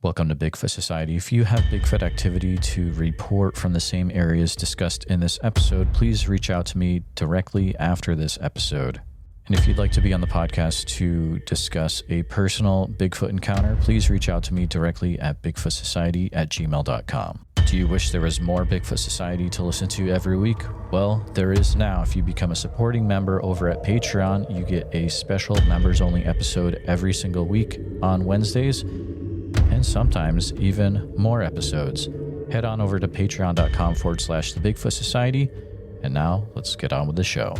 Welcome to Bigfoot Society. If you have Bigfoot activity to report from the same areas discussed in this episode, please reach out to me directly after this episode. And if you'd like to be on the podcast to discuss a personal Bigfoot encounter, please reach out to me directly at bigfootsociety@gmail.com. Do you wish there was more Bigfoot Society to listen to every week? Well, there is now. If you become a supporting member over at Patreon, you get a special members-only episode every single week on Wednesdays, and sometimes even more episodes. Head on over to patreon.com/the Bigfoot Society. And now let's get on with the show.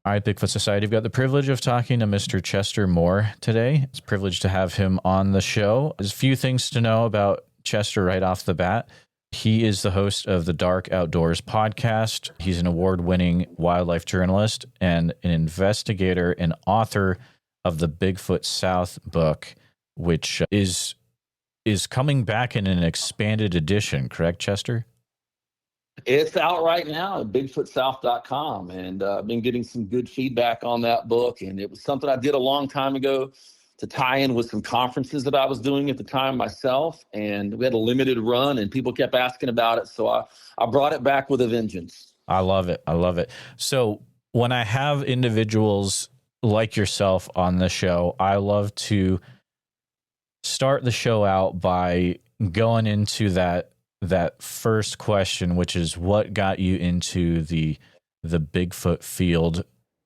All right, Bigfoot Society, we've got the privilege of talking to Mr. Chester Moore today. It's a privilege to have him on the show. There's a few things to know about Chester right off the bat. He is the host of the Dark Outdoors podcast. He's an award-winning wildlife journalist and an investigator and author of the Bigfoot South book, which is coming back in an expanded edition, correct, Chester? It's out right now at bigfootsouth.com, and I've been getting some good feedback on that book, and it was something I did a long time ago to tie in with some conferences that I was doing at the time myself, and we had a limited run, and people kept asking about it, so I brought it back with a vengeance. I love it. I love it. So when I have individuals like yourself on the show, I love to start the show out by going into that first question, which is what got you into the Bigfoot field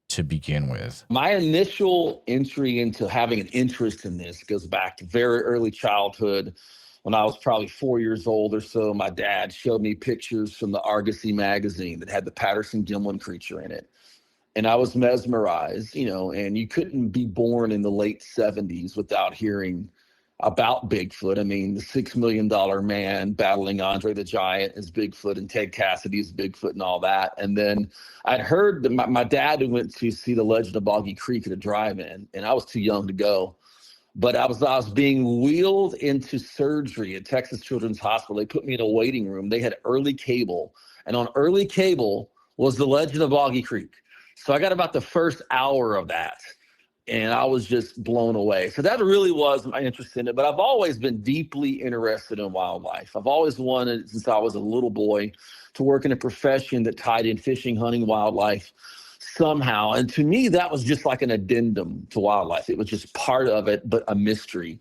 to begin with? My initial entry into having an interest in this goes back to very early childhood. When I was probably 4 years old or so, my dad showed me pictures from the Argosy magazine that had the Patterson-Gimlin creature in it. And I was mesmerized, and you couldn't be born in the late 70s without hearing about Bigfoot. I mean, the $6 Million Man battling Andre the Giant as Bigfoot and Ted Cassidy as Bigfoot and all that. And then I'd heard that my dad went to see The Legend of Boggy Creek at a drive-in, and I was too young to go. But I was being wheeled into surgery at Texas Children's Hospital. They put me in a waiting room. They had early cable, and on early cable was The Legend of Boggy Creek. So I got about the first hour of that, and I was just blown away. So that really was my interest in it. But I've always been deeply interested in wildlife. I've always wanted, since I was a little boy, to work in a profession that tied in fishing, hunting, wildlife somehow. And to me, that was just like an addendum to wildlife. It was just part of it, but a mystery.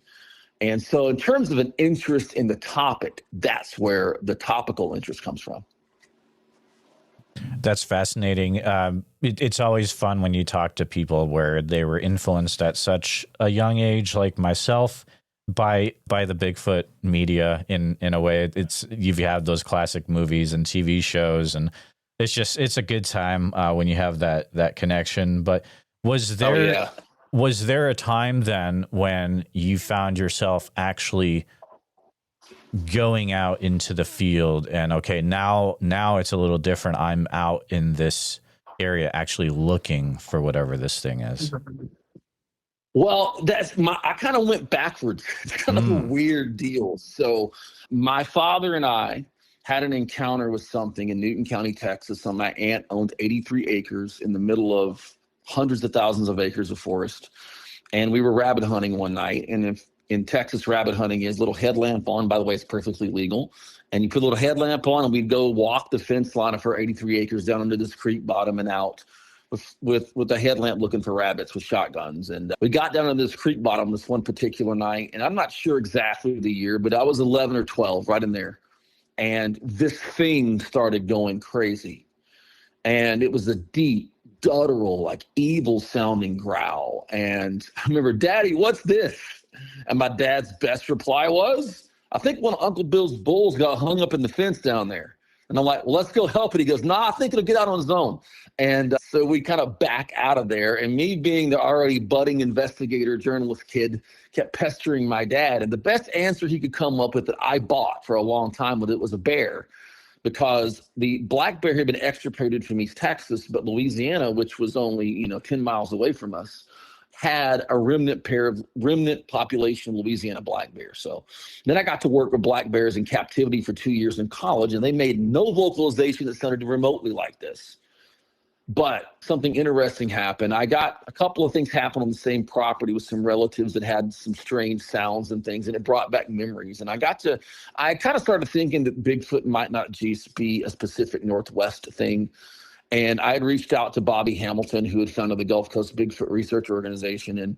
And so in terms of an interest in the topic, that's where the topical interest comes from. That's fascinating. It's always fun when you talk to people where they were influenced at such a young age, like myself, by the Bigfoot media. In a way, you have those classic movies and TV shows, and it's a good time when you have that connection. But was there a time then when you found yourself actually going out into the field and okay, now it's a little different. I'm out in this area actually looking for whatever this thing is? Well, I kind of went backwards. It's kind of a weird deal. So my father and I had an encounter with something in Newton County, Texas. So my aunt owned 83 acres in the middle of hundreds of thousands of acres of forest. And we were rabbit hunting one night. And in Texas, rabbit hunting is little headlamp on. By the way, it's perfectly legal. And you put a little headlamp on, and we'd go walk the fence line of her 83 acres down under this creek bottom and out with a headlamp looking for rabbits with shotguns. And we got down to this creek bottom this one particular night, and I'm not sure exactly the year, but I was 11 or 12, right in there. And this thing started going crazy. And it was a deep, guttural, like evil-sounding growl. And I remember, Daddy, what's this? And my dad's best reply was, I think one of Uncle Bill's bulls got hung up in the fence down there. And I'm like, well, let's go help it. He goes, I think it'll get out on its own. And so we kind of back out of there. And me being the already budding investigator journalist kid kept pestering my dad. And the best answer he could come up with that I bought for a long time was a bear, because the black bear had been extirpated from East Texas, but Louisiana, which was only 10 miles away from us, had a remnant population Louisiana black bear. So then I got to work with black bears in captivity for 2 years in college, and they made no vocalization that sounded remotely like this. But something interesting happened. I got a couple of things happen on the same property with some relatives that had some strange sounds and things, and it brought back memories. And I kind of started thinking that Bigfoot might not just be a specific Northwest thing. And I had reached out to Bobby Hamilton, who had founded the Gulf Coast Bigfoot Research Organization. And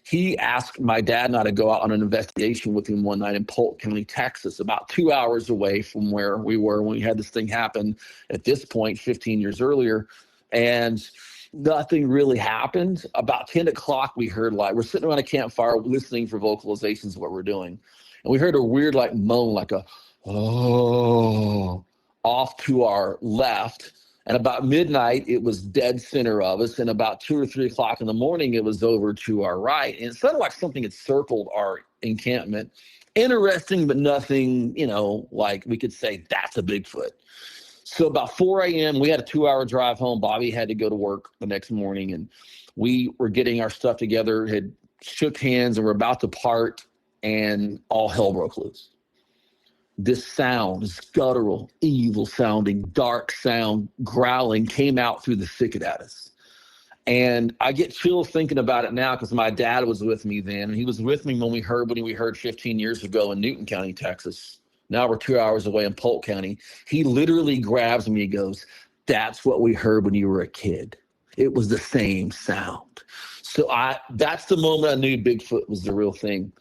he asked my dad and I to go out on an investigation with him one night in Polk County, Texas, about 2 hours away from where we were when we had this thing happen at this point, 15 years earlier. And nothing really happened. About 10 o'clock, we heard we're sitting around a campfire listening for vocalizations of what we're doing. And we heard a weird moan, like a, oh, off to our left. And about midnight, it was dead center of us. And about 2 or 3 o'clock in the morning, it was over to our right. And it sounded like something had circled our encampment. Interesting, but nothing, like we could say that's a Bigfoot. So about 4 a.m., we had a 2-hour drive home. Bobby had to go to work the next morning. And we were getting our stuff together, had shook hands, and were about to part. And all hell broke loose. This sound, this guttural, evil-sounding, dark sound, growling, came out through the thicket at us. And I get chills thinking about it now because my dad was with me then. And he was with me when we heard 15 years ago in Newton County, Texas. Now we're 2 hours away in Polk County. He literally grabs me and goes, "That's what we heard when you were a kid. It was the same sound." So that's the moment I knew Bigfoot was the real thing.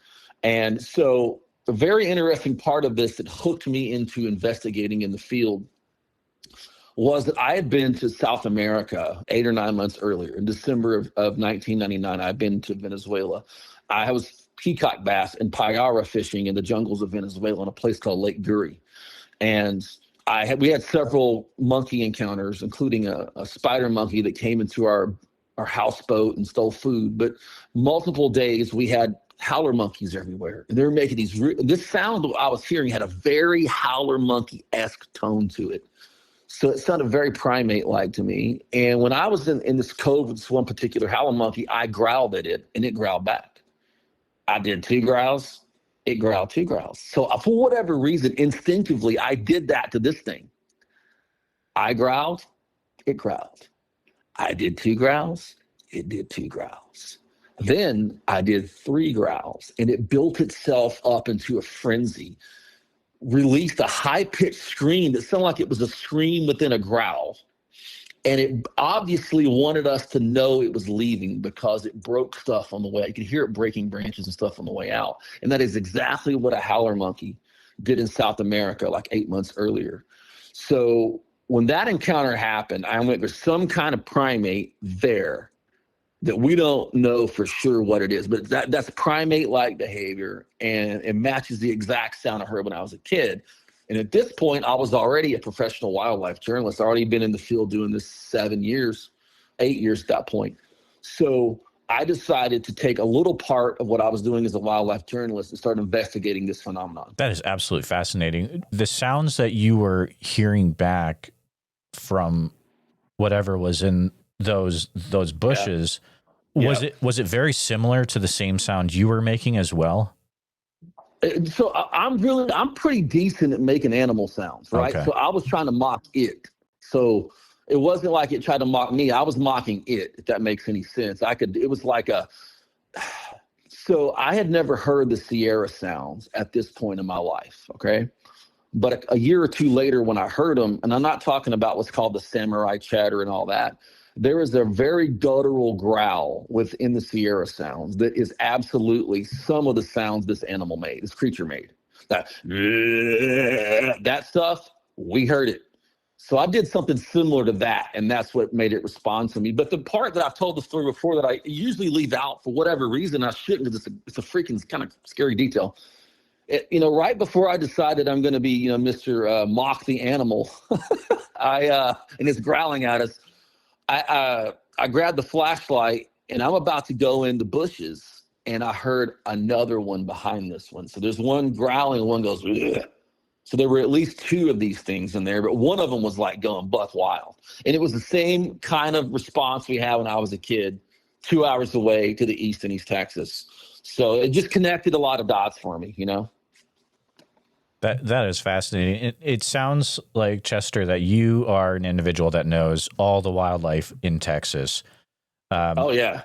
And so a very interesting part of this that hooked me into investigating in the field was that I had been to South America 8 or 9 months earlier. In December of 1999, I'd been to Venezuela. I was peacock bass and payara fishing in the jungles of Venezuela in a place called Lake Guri. And we had several monkey encounters, including a spider monkey that came into our houseboat and stole food. But multiple days we had howler monkeys everywhere. And they were making this sound I was hearing had a very howler monkey-esque tone to it. So it sounded very primate-like to me. And when I was in this cove with this one particular howler monkey, I growled at it, and it growled back. I did 2 growls. It growled 2 growls. So for whatever reason, instinctively, I did that to this thing. I growled. It growled. I did 2 growls. It did 2 growls. Then I did 3 growls, and it built itself up into a frenzy, released a high-pitched scream that sounded like it was a scream within a growl. And it obviously wanted us to know it was leaving because it broke stuff on the way. You could hear it breaking branches and stuff on the way out. And that is exactly what a howler monkey did in South America 8 months earlier. So when that encounter happened, I went, there's some kind of primate there that we don't know for sure what it is, but that's primate-like behavior, and it matches the exact sound I heard when I was a kid. And at this point, I was already a professional wildlife journalist. I'd already been in the field doing this 8 years at that point. So I decided to take a little part of what I was doing as a wildlife journalist and start investigating this phenomenon. That is absolutely fascinating. The sounds that you were hearing back from whatever was in those bushes, was it very similar to the same sound you were making as well? So I'm pretty decent at making animal sounds, right? Okay. So I was trying to mock it. So it wasn't like it tried to mock me. I was mocking it, if that makes any sense. It was like so I had never heard the Sierra sounds at this point in my life, okay? But a year or two later when I heard them, and I'm not talking about what's called the samurai chatter and all that, there is a very guttural growl within the Sierra sounds that is absolutely some of the sounds this creature made. That stuff, we heard it. So I did something similar to that, and that's what made it respond to me. But the part that I've told the story before that I usually leave out for whatever reason, I shouldn't, because it's a freaking kind of scary detail. Right before I decided I'm going to be, Mr. Mock the Animal, and it's growling at us, I grabbed the flashlight, and I'm about to go in the bushes, and I heard another one behind this one. So there's one growling, and one goes, ugh. So there were at least 2 of these things in there, but one of them was going buck wild. And it was the same kind of response we had when I was a kid, 2 hours away to the east in East Texas. So it just connected a lot of dots for me, That is fascinating. It sounds like, Chester, that you are an individual that knows all the wildlife in Texas. Oh yeah.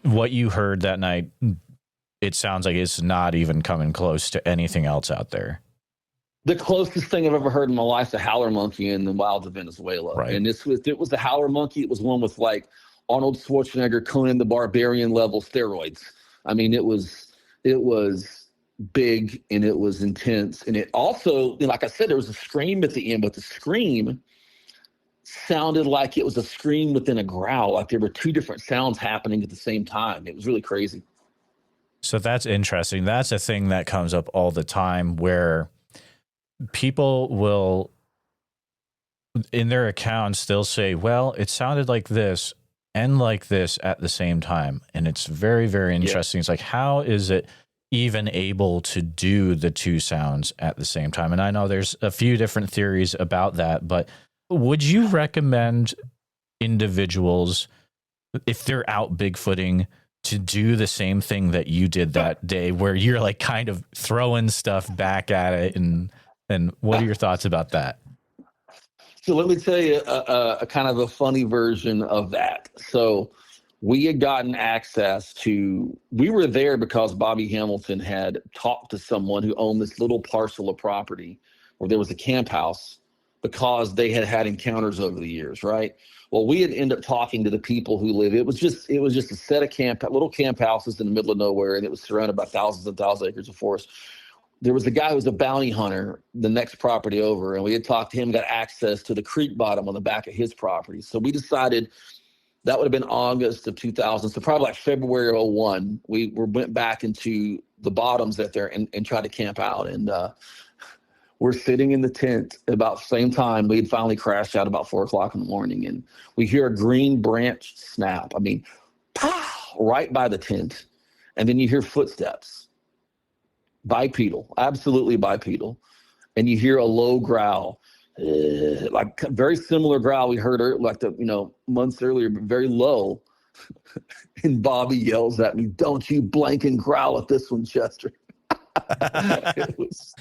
What you heard that night, it sounds like it's not even coming close to anything else out there. The closest thing I've ever heard in my life is a howler monkey in the wilds of Venezuela. Right. And it was a howler monkey. It was one with like Arnold Schwarzenegger, Conan the Barbarian level steroids. I mean, it was big and it was intense. And it also, like I said, there was a scream at the end, but the scream sounded like it was a scream within a growl. Like there were two different sounds happening at the same time. It was really crazy. So that's interesting. That's a thing that comes up all the time where people will, in their accounts, they'll say, well, it sounded like this and like this at the same time. And it's very, very interesting. Yeah. It's like, how is it even able to do the two sounds at the same time? And I know there's a few different theories about that, but would you recommend individuals, if they're out Bigfooting, to do the same thing that you did that day, where you're like kind of throwing stuff back at it? And what are your thoughts about that? So let me tell you a kind of a funny version of that. So we had gotten access to, we were there because Bobby Hamilton had talked to someone who owned this little parcel of property where there was a camp house, because they had had encounters over the years, right? Well, we had ended up talking to the people who live. It was just a set of little camp houses in the middle of nowhere, and it was surrounded by thousands and thousands of acres of forest. There was a guy who was a bounty hunter the next property over, and we had talked to him, got access to the creek bottom on the back of his property. So we decided, that would have been August of 2000, so probably like February of 01, we went back into the bottoms out there and tried to camp out. And we're sitting in the tent about the same time. We had finally crashed out about 4 o'clock in the morning, and we hear a green branch snap. I mean, pow, right by the tent. And then you hear footsteps. Bipedal, absolutely bipedal. And you hear a low growl, like very similar growl we heard like months earlier, but very low. And Bobby yells at me, "Don't you blank and growl at this one, Chester." It was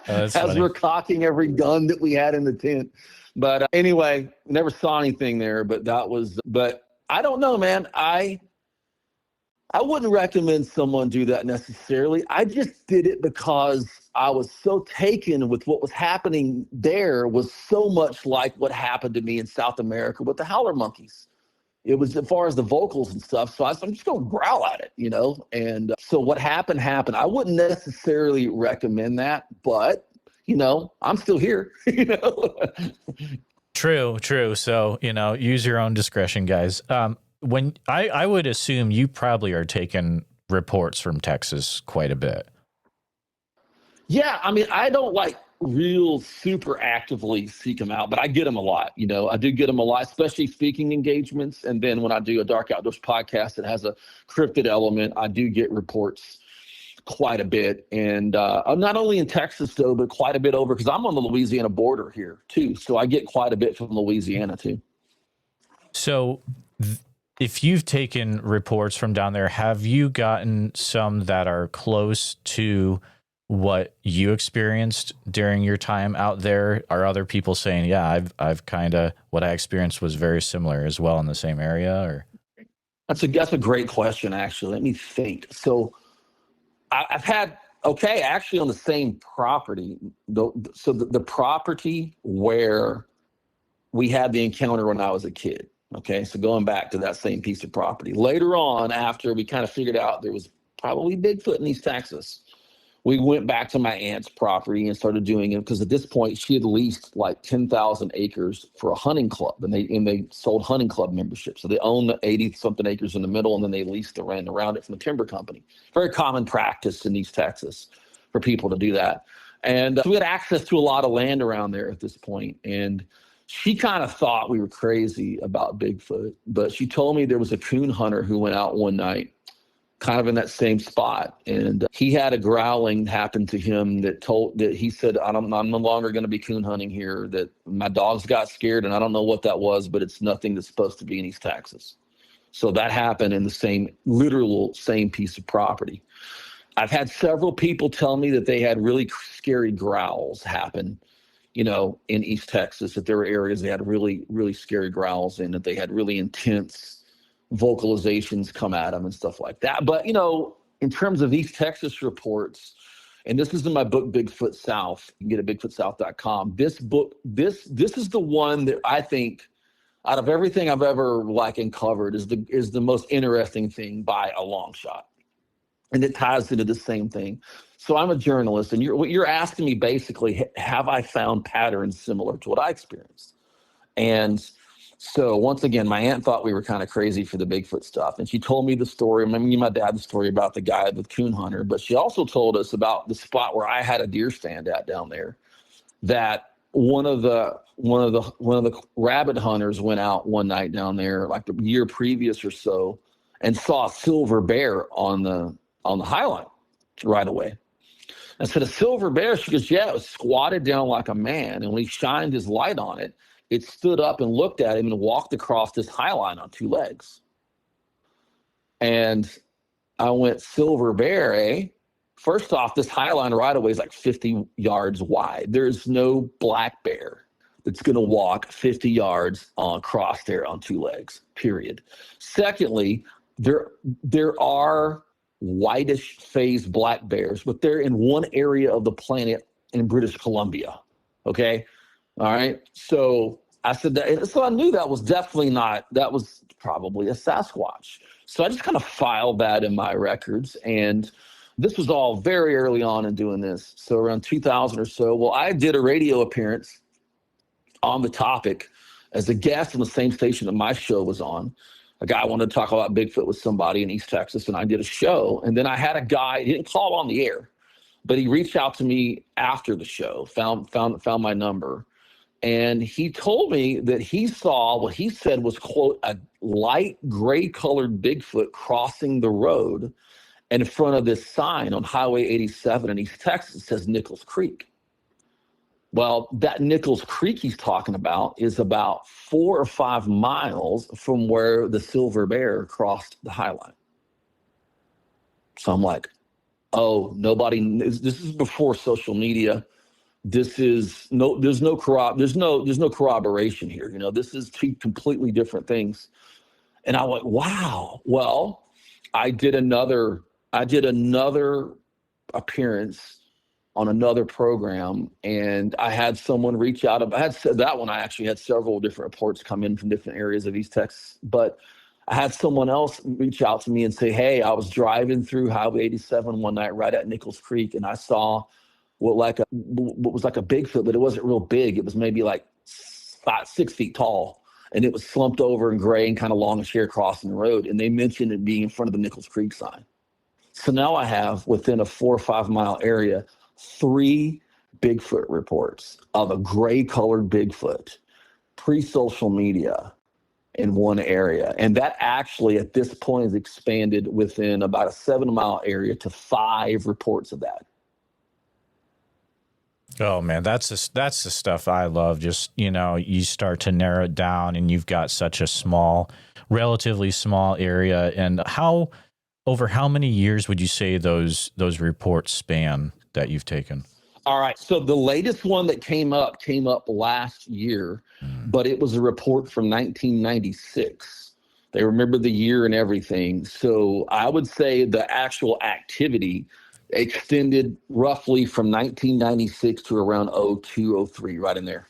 as funny. We're cocking every gun that we had in the tent. But anyway, never saw anything there, but I don't know, man. I wouldn't recommend someone do that necessarily. I just did it because I was so taken with what was happening there, was so much like what happened to me in South America with the howler monkeys. It was as far as the vocals and stuff. So I'm just going to growl at it, And so what happened. I wouldn't necessarily recommend that, but, I'm still here, True. So, use your own discretion, guys. When I would assume you probably are taking reports from Texas quite a bit. Yeah. I mean, I don't real super actively seek them out, but I get them a lot. I do get them a lot, especially speaking engagements. And then when I do a Dark Outdoors podcast that has a cryptid element, I do get reports quite a bit. And I'm not only in Texas though, but quite a bit over, because I'm on the Louisiana border here too. So I get quite a bit from Louisiana too. So if you've taken reports from down there, have you gotten some that are close to what you experienced during your time out there? Are other people saying, yeah, I've kind of, what I experienced was very similar as well in the same area? Or that's a great question, actually. Let me think. So I've had, actually on the same property, so the property where we had the encounter when I was a kid. Okay. So going back to that same piece of property later on, after we kind of figured out there was probably Bigfoot in East Texas, we went back to my aunt's property and started doing it, because at this point she had leased like 10,000 acres for a hunting club, and they sold hunting club memberships. So they own the 80 something acres in the middle, and then they leased the land around it from a timber company. Very common practice in East Texas for people to do that. And so we had access to a lot of land around there at this point. And she kind of thought we were crazy about Bigfoot, but she told me there was a coon hunter who went out one night kind of in that same spot. And he had a growling happen to him that he said, I'm no longer going to be coon hunting here, that my dogs got scared, and I don't know what that was, but it's nothing that's supposed to be in East Texas. So that happened in the literal same piece of property. I've had several people tell me that they had really scary growls happen, in East Texas, that there were areas they had really, really scary growls in, that they had really intense vocalizations come at them and stuff like that. But, in terms of East Texas reports, and this is in my book, Bigfoot South, you can get it at bigfootsouth.com. This book, this is the one that I think out of everything I've ever uncovered is the most interesting thing by a long shot. And it ties into the same thing. So I'm a journalist, and what you're asking me basically, have I found patterns similar to what I experienced? And so once again, my aunt thought we were kind of crazy for the Bigfoot stuff. And she told me the story, my dad, the story about the guy with coon hunter, but she also told us about the spot where I had a deer stand at down there, that one of the rabbit hunters went out one night down there, like the year previous or so, and saw a silver bear on the highline right away. And so the silver bear, she goes, yeah, it was squatted down like a man. And when he shined his light on it, it stood up and looked at him and walked across this highline on two legs. And I went, silver bear, eh? First off, this highline right away is like 50 yards wide. There's no black bear that's going to walk 50 yards across there on two legs, period. Secondly, there are whitish phased black bears, but they're in one area of the planet in British Columbia. Okay. All right. So I said that. So I knew that was definitely that was probably a Sasquatch. So I just kind of filed that in my records. And this was all very early on in doing this. So around 2000 or so. Well, I did a radio appearance on the topic as a guest on the same station that my show was on. A guy wanted to talk about Bigfoot with somebody in East Texas, and I did a show. And then I had a guy, he didn't call on the air, but he reached out to me after the show, found my number. And he told me that he saw what he said was, quote, a light gray colored Bigfoot crossing the road in front of this sign on Highway 87 in East Texas that says Nichols Creek. Well, that Nichols Creek he's talking about is about 4 or 5 miles from where the silver bear crossed the highline. So I'm like, oh, this is before social media. There's no corroboration here. This is two completely different things. And I went, wow. Well, I did another appearance on another program, and I had someone reach out. I actually had several different reports come in from different areas of East Texas, but I had someone else reach out to me and say, hey, I was driving through Highway 87 one night right at Nichols Creek, and I saw what was like a Bigfoot, but it wasn't real big. It was maybe like 6 feet tall, and it was slumped over and gray and kind of longish hair crossing the road. And they mentioned it being in front of the Nichols Creek sign. So now I have, within a 4 or 5 mile area, 3 Bigfoot reports of a gray colored Bigfoot pre-social media in one area. And that actually at this point has expanded within about a 7 mile area to 5 reports of that. Oh man, that's the stuff I love. Just, you start to narrow it down and you've got such a relatively small area. And over how many years would you say those reports span that you've taken? All right. So the latest one that came up last year, but it was a report from 1996. They remember the year and everything. So I would say the actual activity extended roughly from 1996 to around 02, 03, right in there.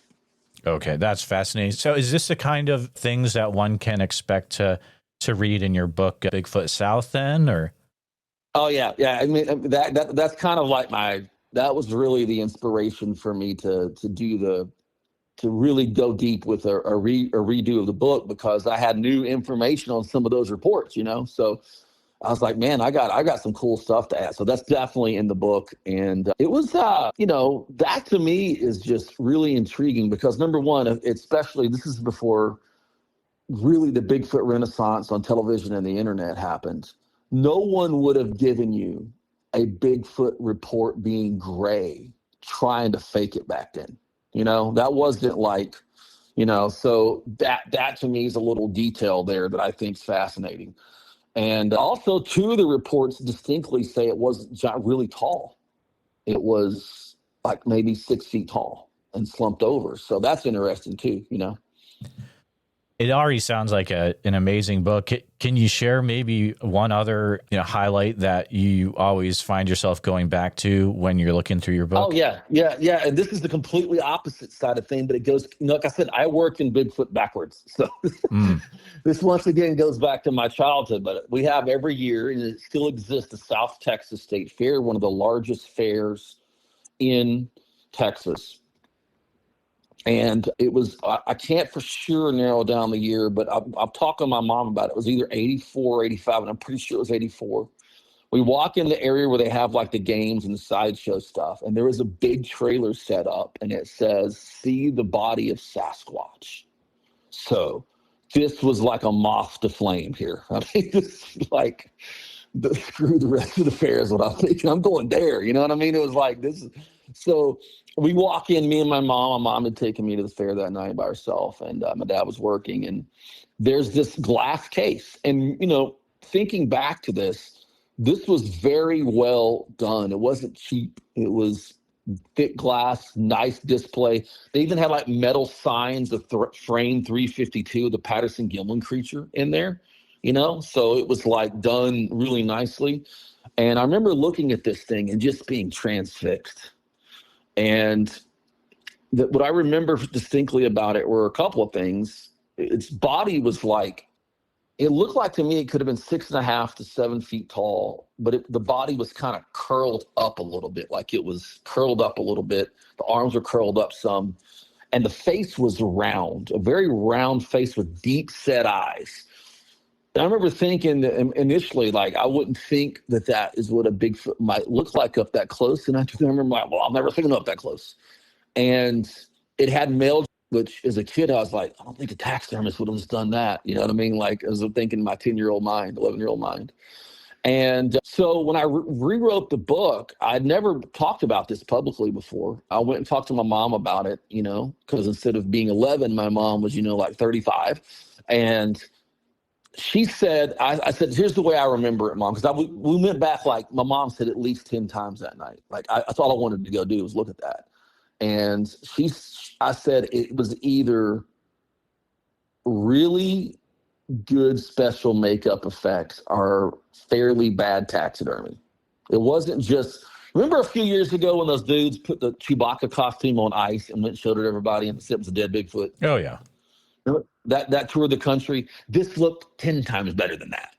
Okay, that's fascinating. So is this the kind of things that one can expect to read in your book, Bigfoot South, then, or? Oh yeah. I mean, that's kind of like that was really the inspiration for me to really go deep with a redo of the book, because I had new information on some of those reports, So I was like, man, I got some cool stuff to add. So that's definitely in the book. And it was, that to me is just really intriguing, because number one, especially this is before really the Bigfoot renaissance on television and the internet happened. No one would have given you a Bigfoot report being gray trying to fake it back then. That wasn't like, so that to me is a little detail there that I think is fascinating. And also, two of the reports distinctly say it wasn't really tall. It was like maybe 6 feet tall and slumped over. So that's interesting too, you know. It already sounds like an amazing book. Can you share maybe one other highlight that you always find yourself going back to when you're looking through your book? Oh, yeah. And this is the completely opposite side of thing, but it goes, like I said, I worked in Bigfoot backwards. So this once again goes back to my childhood, but we have every year, and it still exists, the South Texas State Fair, one of the largest fairs in Texas. And it was, I can't for sure narrow down the year, but I've talked to my mom about it. It was either 84 or 85, and I'm pretty sure it was 84. We walk in the area where they have like the games and the sideshow stuff, and there was a big trailer set up, and it says, "See the body of Sasquatch." So this was like a moth to flame here. I mean, this is like, screw the rest of the fair is what I'm thinking. I'm going there. You know what I mean? It was like this. So we walk in, me and my mom. My mom had taken me to the fair that night by herself, and my dad was working. And there's this glass case. And, thinking back to this was very well done. It wasn't cheap. It was thick glass, nice display. They even had like metal signs of frame 352, the Patterson-Gimlin creature in there, So it was like done really nicely. And I remember looking at this thing and just being transfixed. And what I remember distinctly about it were a couple of things. Its body was like, it looked like to me it could have been 6.5 to 7 feet tall, but the body was kind of curled up a little bit, like it was curled up a little bit. The arms were curled up some, and the face was round, a very round face with deep set eyes. And I remember thinking that initially, like, I wouldn't think that is what a Bigfoot might look like up that close. And I remember, like, well, I'll never think up that close. And it had male, which as a kid, I was like, I don't think a taxidermist would have just done that. You know what I mean? Like, as I'm thinking in my 10-year-old mind, 11-year-old mind. And so when I rewrote the book, I'd never talked about this publicly before. I went and talked to my mom about it, because instead of being 11, my mom was, like 35. And she said, I said, here's the way I remember it, Mom, because we went back, like, my mom said at least 10 times that night. Like, that's all I wanted to go do was look at that. And I said it was either really good special makeup effects or fairly bad taxidermy. It wasn't just, remember a few years ago when those dudes put the Chewbacca costume on ice and went and showed it to everybody and it was a dead Bigfoot? Oh, yeah. That tour of the country, this looked 10 times better than that.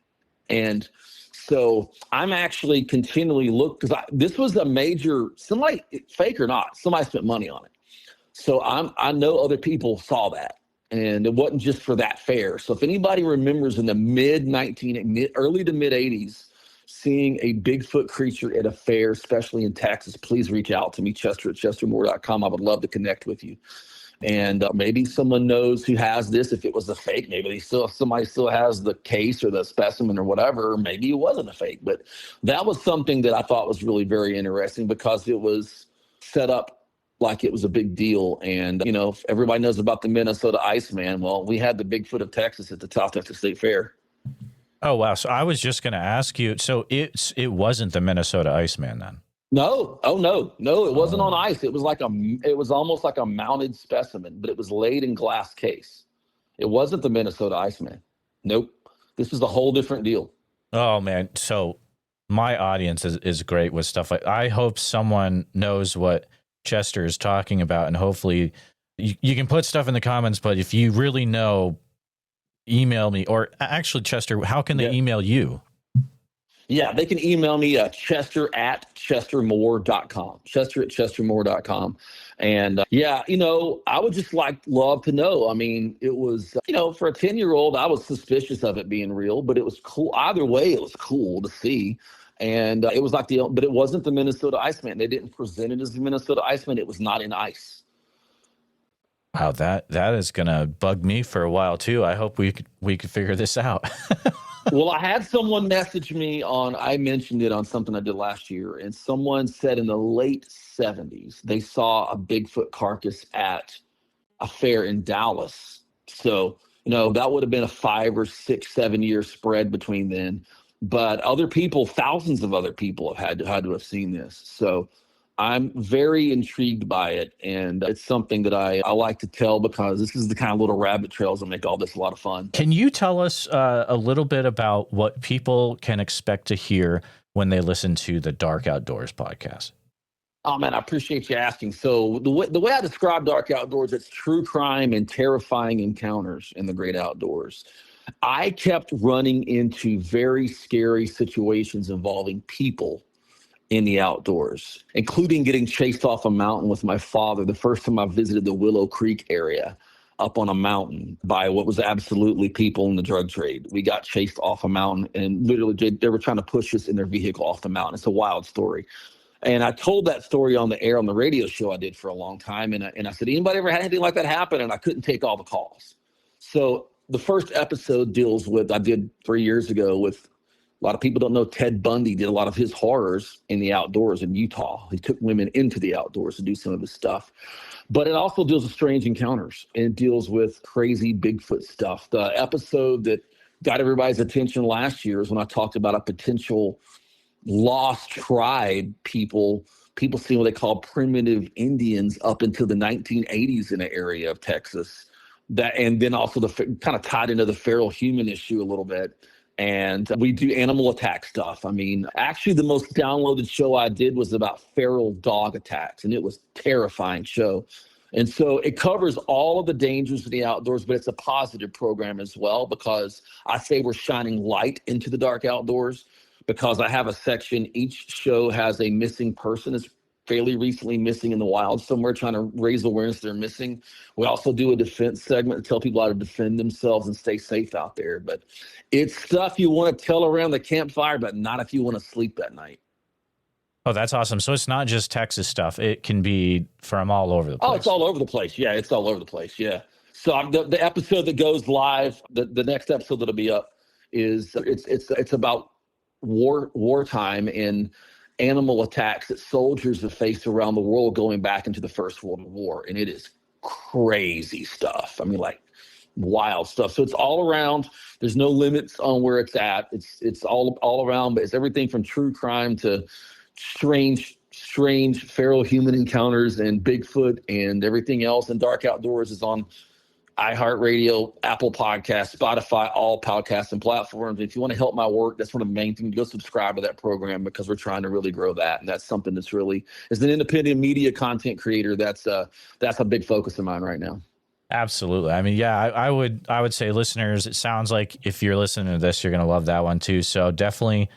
And so I'm actually continually because this was a major, somebody, fake or not, somebody spent money on it. So I know other people saw that, and it wasn't just for that fair. So if anybody remembers in the early to mid 80s, seeing a Bigfoot creature at a fair, especially in Texas, please reach out to me, Chester@chestermore.com. I would love to connect with you. And maybe someone knows who has this. If it was a fake, maybe somebody still has the case or the specimen or whatever. Or maybe it wasn't a fake. But that was something that I thought was really very interesting because it was set up like it was a big deal. And, if everybody knows about the Minnesota Iceman, well, we had the Bigfoot of Texas at the South Texas State Fair. Oh, wow. So I was just going to ask you, so it wasn't the Minnesota Iceman then? No. Oh, no. It wasn't on ice. It was almost like a mounted specimen, but it was laid in glass case. It wasn't the Minnesota Iceman. Nope. This is a whole different deal. Oh, man. So my audience is great with stuff like, I hope someone knows what Chester is talking about, and hopefully you can put stuff in the comments, but if you really know, email me. Or actually, Chester, how can they email you? Yeah, they can email me Chester@chestermore.com. Chester@chestermore.com. And I would just love to know. I mean, it was, for a 10-year-old, I was suspicious of it being real, but it was cool. Either way, it was cool to see. And it was but it wasn't the Minnesota Iceman. They didn't present it as the Minnesota Iceman. It was not in ice. Wow, that is gonna bug me for a while too. I hope we could figure this out. Well, I had someone message me I mentioned it on something I did last year, and someone said in the late 70s, they saw a Bigfoot carcass at a fair in Dallas. So That would have been a 5 or 6, 7 year spread between then. But other people, thousands of other people have had to have seen this. So I'm very intrigued by it. And it's something that I like to tell, because this is the kind of little rabbit trails that make all this a lot of fun. Can you tell us a little bit about what people can expect to hear when they listen to the Dark Outdoors podcast? Oh, man, I appreciate you asking. So the way I describe Dark Outdoors, it's true crime and terrifying encounters in the great outdoors. I kept running into very scary situations involving people in the outdoors, including getting chased off a mountain with my father the first time I visited the Willow Creek area up on a mountain by what was absolutely people in the drug trade. We got chased off a mountain, and literally they were trying to push us in their vehicle off the mountain. It's a wild story. And I told that story on the air on the radio show I did for a long time. And I said, anybody ever had anything like that happen? And I couldn't take all the calls. So the first episode deals with, I did 3 years ago with, a lot of people don't know, Ted Bundy did a lot of his horrors in the outdoors in Utah. He took women into the outdoors to do some of his stuff. But it also deals with strange encounters, and it deals with crazy Bigfoot stuff. The episode that got everybody's attention last year is when I talked about a potential lost tribe, people seeing what they call primitive Indians up until the 1980s in an area of Texas. And then also kind of tied into the feral human issue a little bit. And we do animal attack stuff. I mean, actually, the most downloaded show I did was about feral dog attacks, and it was a terrifying show. And so it covers all of the dangers of the outdoors, but it's a positive program as well, because I say we're shining light into the dark outdoors, because I have a section. Each show has a missing person that's fairly recently missing in the wild somewhere, trying to raise awareness they're missing. We also do a defense segment to tell people how to defend themselves and stay safe out there. But it's stuff you want to tell around the campfire, but not if you want to sleep that night. Oh, that's awesome. So it's not just Texas stuff. It can be from all over the place. Oh, it's all over the place. Yeah, it's all over the place. Yeah. So the episode that goes live, the next episode that'll be up is it's about wartime and animal attacks that soldiers have faced around the world going back into the First World War. And it is crazy stuff. I mean, like wild stuff. So it's all around. There's no limits on where it's at. It's all around, but it's everything from true crime to strange feral human encounters and Bigfoot and everything else. And Dark Outdoors is on iHeartRadio, Apple Podcasts, Spotify, all podcasts and platforms. If you want to help my work, that's one of the main things. Go subscribe to that program, because we're trying to really grow that. And that's something that's really, as an independent media content creator, that's a big focus of mine right now. Absolutely. I mean, yeah, I would say, listeners, it sounds like if you're listening to this, you're going to love that one too. So definitely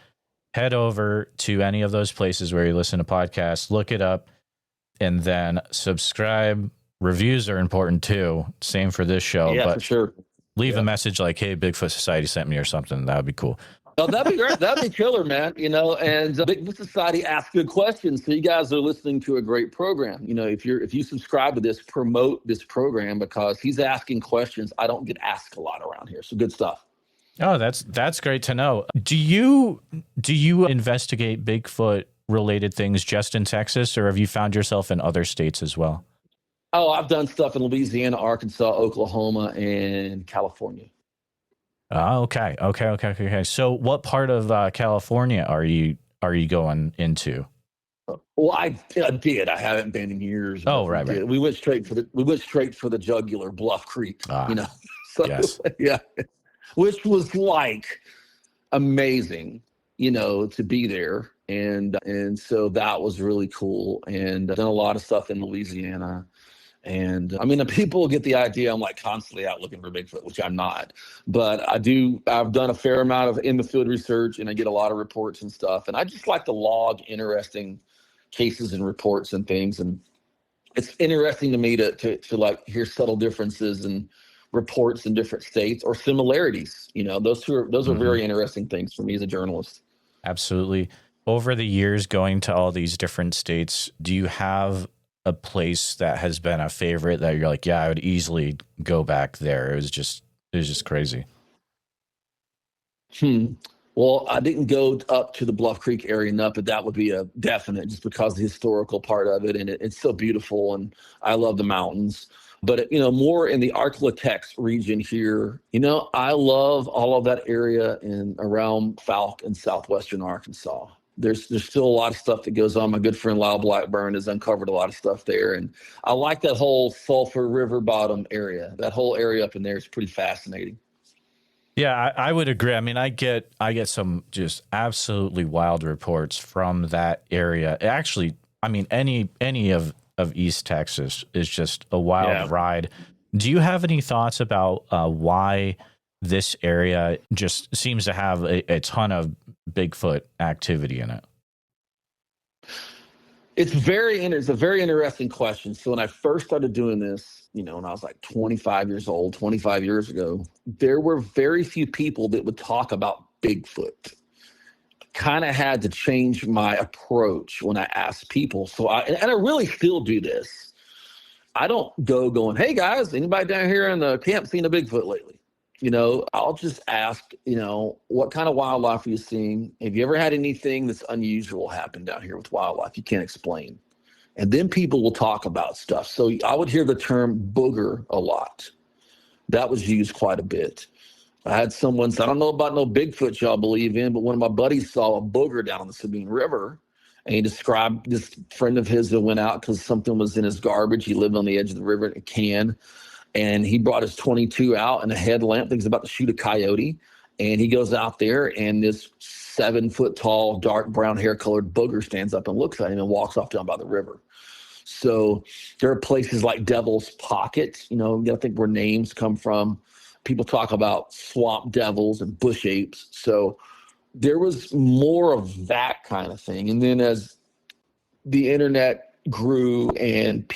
head over to any of those places where you listen to podcasts, look it up, and then subscribe. Reviews are important too. Same for this show. Yeah, but for sure. Leave a message like, hey, Bigfoot Society sent me or something. That would be cool. Oh, that'd be great. That'd be killer, man. And Bigfoot Society asks good questions. So you guys are listening to a great program. If you subscribe to this, promote this program, because he's asking questions I don't get asked a lot around here. So good stuff. Oh, that's great to know. Do you investigate Bigfoot related things just in Texas, or have you found yourself in other states as well? Oh, I've done stuff in Louisiana, Arkansas, Oklahoma, and California. Okay. So what part of California are you going into? Well, I did. I haven't been in years. Oh, right. We went straight for the jugular, Bluff Creek. So, yes. Yeah, which was like amazing, to be there, and so that was really cool. And I've done a lot of stuff in Louisiana. And I mean, people get the idea I'm like constantly out looking for Bigfoot, which I'm not, but I've done a fair amount of in the field research, and I get a lot of reports and stuff. And I just like to log interesting cases and reports and things. And it's interesting to me to like hear subtle differences and reports in different states or similarities. Those are very interesting things for me as a journalist. Absolutely. Over the years, going to all these different states, do you have a place that has been a favorite that you're like, yeah, I would easily go back there? It was just crazy. Well, Well, I didn't go up to the Bluff Creek area enough, but that would be a definite just because of the historical part of it. And it's so beautiful. And I love the mountains. But, more in the Arklatex region here, I love all of that area in around Falk and southwestern Arkansas. There's still a lot of stuff that goes on. My good friend Lyle Blackburn has uncovered a lot of stuff there. And I like that whole Sulphur River bottom area. That whole area up in there is pretty fascinating. Yeah, I would agree. I mean, I get some just absolutely wild reports from that area. Actually, I mean, any of East Texas is just a wild ride. Do you have any thoughts about why this area just seems to have a ton of Bigfoot activity in it? It's a very interesting question. So when I first started doing this, when I was like 25 years old, 25 years ago, there were very few people that would talk about Bigfoot. Kind of had to change my approach when I asked people. So I really still do this. I don't go going, hey guys, anybody down here in the camp seen a Bigfoot lately? I'll just ask, what kind of wildlife are you seeing? Have you ever had anything that's unusual happen down here with wildlife you can't explain? And then people will talk about stuff. So I would hear the term booger a lot. That was used quite a bit. I had someone say, I don't know about no Bigfoot y'all believe in, but one of my buddies saw a booger down on the Sabine River. And he described this friend of his that went out because something was in his garbage. He lived on the edge of the river in a can. And he brought his 22 out and a headlamp. I think he's about to shoot a coyote. And he goes out there and this 7-foot tall, dark brown hair colored booger stands up and looks at him and walks off down by the river. So there are places like Devil's Pocket, I think where names come from. People talk about swamp devils and bush apes. So there was more of that kind of thing. And then as the internet grew and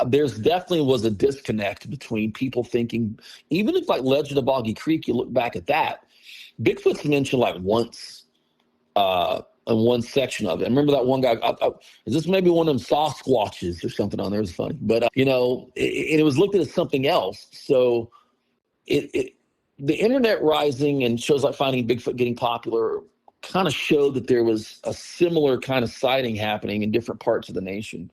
there's definitely was a disconnect between people thinking, even if like Legend of Boggy Creek, you look back at that, Bigfoot's mentioned like once in one section of it. I remember that one guy, is this maybe one of them Sasquatches or something on there? It was funny. But, it was looked at as something else. So the internet rising and shows like Finding Bigfoot getting popular kind of showed that there was a similar kind of sighting happening in different parts of the nation.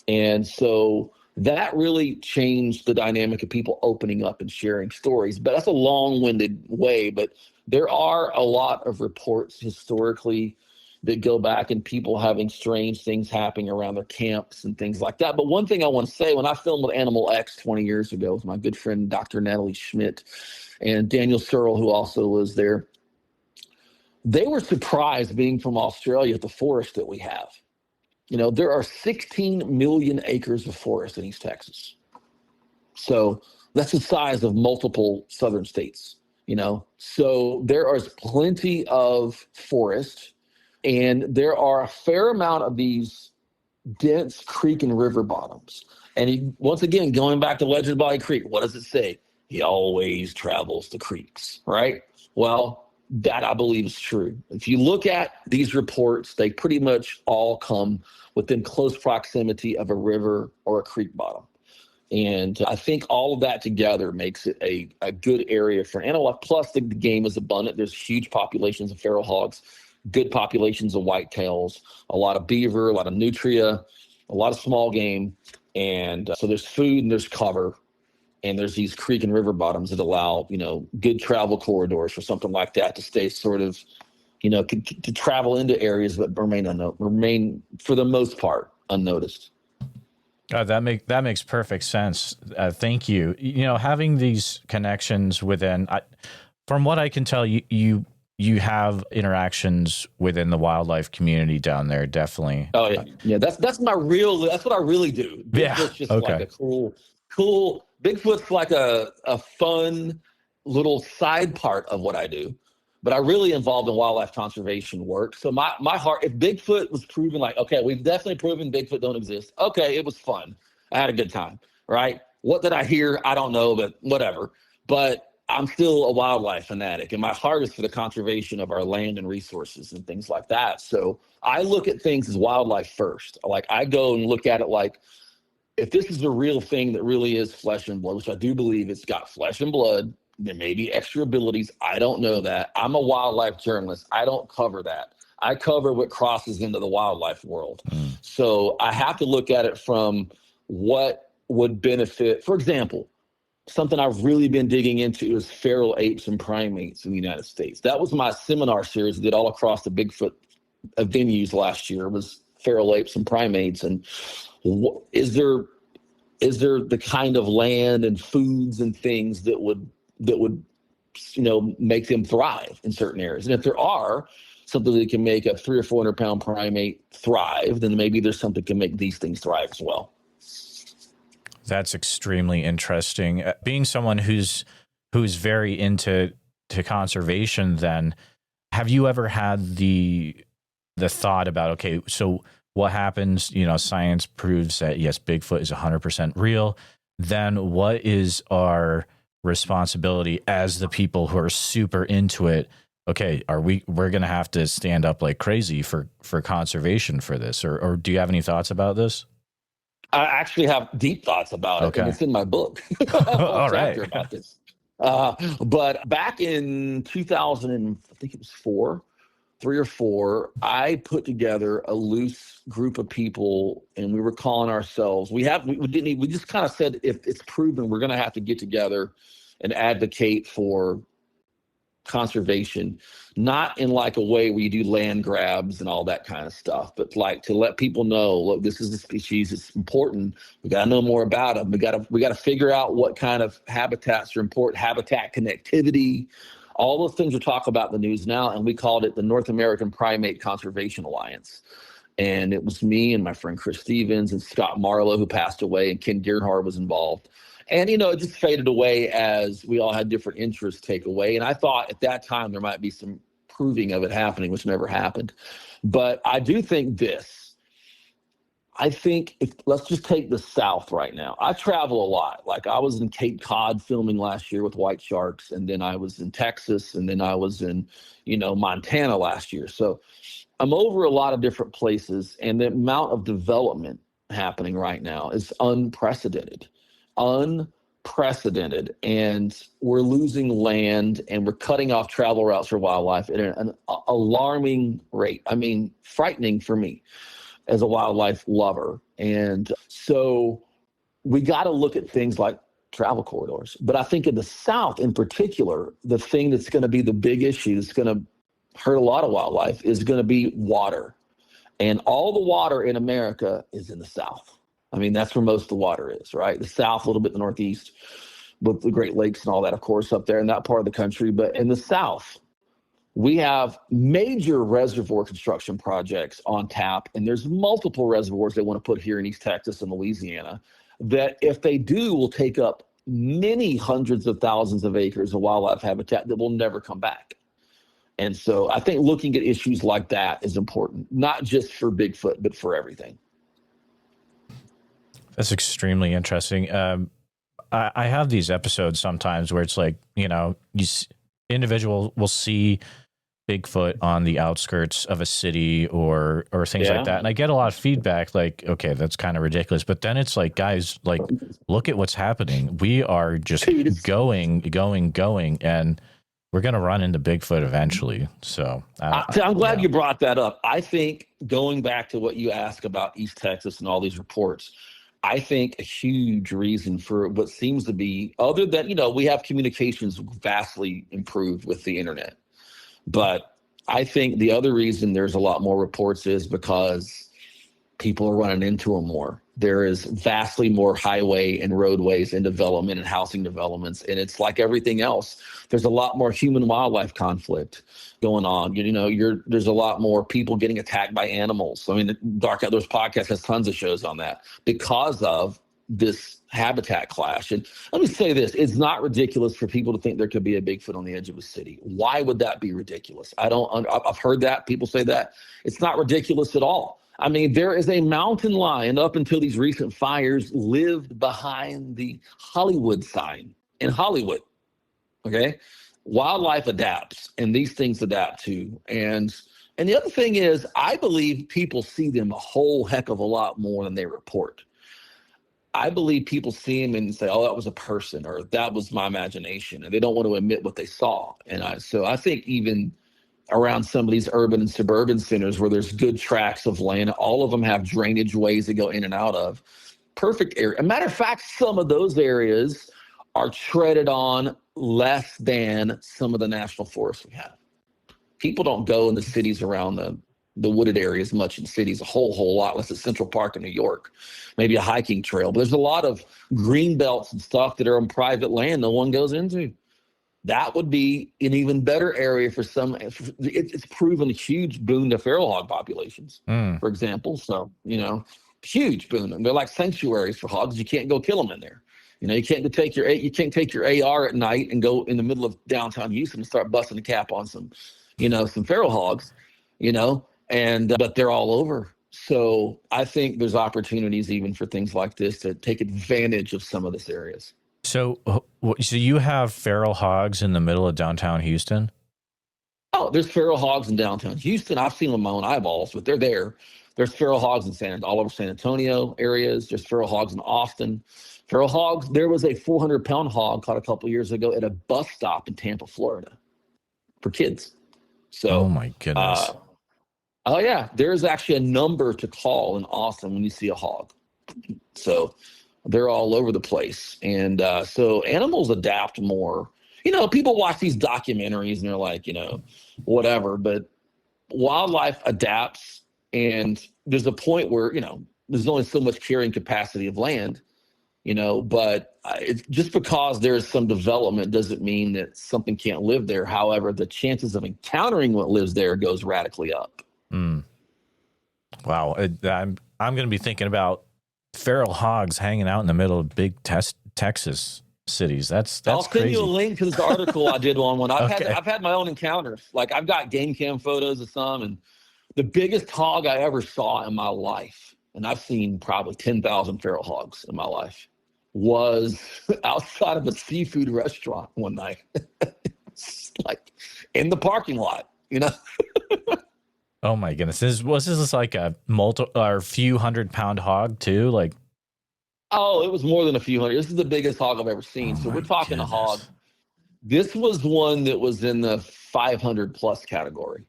And so that really changed the dynamic of people opening up and sharing stories. But that's a long-winded way. But there are a lot of reports historically that go back and people having strange things happening around their camps and things like that. But one thing I want to say, when I filmed with Animal X 20 years ago with my good friend, Dr. Natalie Schmidt and Daniel Searle, who also was there, they were surprised being from Australia at the forest that we have. There are 16 million acres of forest in East Texas. So that's the size of multiple southern states, So there is plenty of forest. And there are a fair amount of these dense creek and river bottoms. And once again, going back to Legend of Boggy Creek, what does it say? He always travels the creeks, right? Well, that I believe is true. If you look at these reports, they pretty much all come within close proximity of a river or a creek bottom. And I think all of that together makes it a good area for antelope. Plus, the game is abundant. There's huge populations of feral hogs, good populations of whitetails, a lot of beaver, a lot of nutria, a lot of small game. And so there's food and there's cover. And there's these creek and river bottoms that allow, good travel corridors for something like that to stay sort of, to travel into areas that remain for the most part unnoticed. That makes perfect sense. Thank you. Having these connections within, from what I can tell, you have interactions within the wildlife community down there. Definitely. Oh yeah. That's what I really do. Bigfoot's just like a cool. Bigfoot's like a fun little side part of what I do, but I really involved in wildlife conservation work. So my heart, if Bigfoot was proven like, okay, we've definitely proven Bigfoot don't exist. Okay, it was fun. I had a good time, right? What did I hear? I don't know, but whatever. But I'm still a wildlife fanatic, and my heart is for the conservation of our land and resources and things like that. So I look at things as wildlife first. Like I go and look at it like, if this is a real thing that really is flesh and blood, which I do believe it's got flesh and blood, There may be extra abilities. I don't know that. I'm a wildlife journalist. I don't cover that. I cover what crosses into the wildlife world. So I have to look at it from what would benefit. For example, something I've really been digging into is feral apes and primates in the United States. That was my seminar series I did all across the Bigfoot venues last year, was feral apes and primates. And is there the kind of land and foods and things that would make them thrive in certain areas? And if there are something that can make a 300 or 400 pound primate thrive, then maybe there's something that can make these things thrive as well. That's extremely interesting. Being someone who's very into conservation, then have you ever had the thought about, okay, so what happens, science proves that yes, Bigfoot is 100% real. Then what is our responsibility as the people who are super into it? Okay, we're going to have to stand up like crazy for conservation for this, or do you have any thoughts about this? I actually have deep thoughts about it, and it's in my book. All right. About this. But back in 2000, I think it was 3 or 4, I put together a loose group of people, and we were calling ourselves. We just kind of said, if it's proven, we're going to have to get together and advocate for conservation, not in like a way where you do land grabs and all that kind of stuff, but like to let people know, look, this is a species. It's important. We got to know more about them. We got to figure out what kind of habitats are important, habitat connectivity, all those things we talk about in the news now. And we called it the North American Primate Conservation Alliance. And it was me and my friend Chris Stevens and Scott Marlowe, who passed away, and Ken Gerhard was involved. And, it just faded away as we all had different interests take away. And I thought at that time there might be some proving of it happening, which never happened. But I do think this. I think let's just take the South right now. I travel a lot. Like I was in Cape Cod filming last year with white sharks, and then I was in Texas, and then I was in, Montana last year. So I'm over a lot of different places, and the amount of development happening right now is unprecedented. And we're losing land, and we're cutting off travel routes for wildlife at an alarming rate. I mean, frightening for me as a wildlife lover. And so we got to look at things like travel corridors. But I think in the South in particular, the thing that's going to be the big issue that's going to hurt a lot of wildlife is going to be water. And all the water in America is in the South. I mean, that's where most of the water is, right? The South, a little bit the Northeast, with the Great Lakes and all that, of course, up there in that part of the country. But in the South, we have major reservoir construction projects on tap, and there's multiple reservoirs they want to put here in East Texas and Louisiana that, if they do, will take up many hundreds of thousands of acres of wildlife habitat that will never come back. And so I think looking at issues like that is important, not just for Bigfoot, but for everything. That's extremely interesting. I have these episodes sometimes where it's like, individual will see Bigfoot on the outskirts of a city or things like that. And I get a lot of feedback like, okay, that's kind of ridiculous. But then it's like, guys, like, look at what's happening. We are just going, and we're going to run into Bigfoot eventually. So I'm glad you brought that up. I think going back to what you asked about East Texas and all these reports, I think a huge reason for what seems to be, other than, we have communications vastly improved with the internet. But I think the other reason there's a lot more reports is because people are running into them more. There is vastly more highway and roadways and development and housing developments. And it's like everything else. There's a lot more human wildlife conflict going on. There's a lot more people getting attacked by animals. I mean, the Dark Outdoors podcast has tons of shows on that because of this habitat clash. And let me say this, it's not ridiculous for people to think there could be a Bigfoot on the edge of a city. Why would that be ridiculous? I've heard that. People say that. It's not ridiculous at all. I mean, there is a mountain lion up until these recent fires lived behind the Hollywood sign in Hollywood. Okay. Wildlife adapts, and these things adapt too. And the other thing is, I believe people see them a whole heck of a lot more than they report. I believe people see him and say, "Oh, that was a person," or "That was my imagination," and they don't want to admit what they saw. And I think even around some of these urban and suburban centers where there's good tracts of land, all of them have drainage ways to go in and out of. Perfect area. As a matter of fact, some of those areas are treaded on less than some of the national forests we have. People don't go in the cities around the wooded areas much in cities, a whole lot, unless it's Central Park in New York, maybe a hiking trail. But there's a lot of green belts and stuff that are on private land no one goes into. That would be an even better area for some. It's proven a huge boon to feral hog populations, for example. So, huge boon. They're like sanctuaries for hogs. You can't go kill them in there. You can't take your AR at night and go in the middle of downtown Houston and start busting the cap on some feral hogs, but they're all over. So I think there's opportunities even for things like this to take advantage of some of these areas. So you have feral hogs in the middle of downtown Houston? Oh, there's feral hogs in downtown Houston. I've seen them with my own eyeballs, but they're there. There's feral hogs in all over San Antonio areas. There's feral hogs in Austin. Feral hogs. There was a 400-pound hog caught a couple of years ago at a bus stop in Tampa, Florida, for kids. So, oh my goodness. Oh yeah, there's actually a number to call in Austin when you see a hog. So they're all over the place. And so animals adapt more. People watch these documentaries and they're like, whatever, but wildlife adapts. And there's a point where, there's only so much carrying capacity of land, but it's just because there's some development doesn't mean that something can't live there. However, the chances of encountering what lives there goes radically up. Wow. I'm going to be thinking about feral hogs hanging out in the middle of big Texas cities. That's I'll send crazy. you a link to this article I did on one. I've had my own encounters. Like I've got game cam photos of some, and the biggest hog I ever saw in my life, and I've seen probably 10,000 feral hogs in my life, was outside of a seafood restaurant one night, like in the parking lot. Oh my goodness! Was this like a few 100-pound hog too? Like, oh, it was more than a few hundred. This is the biggest hog I've ever seen. So we're talking a hog. This was one that was in the 500 plus category,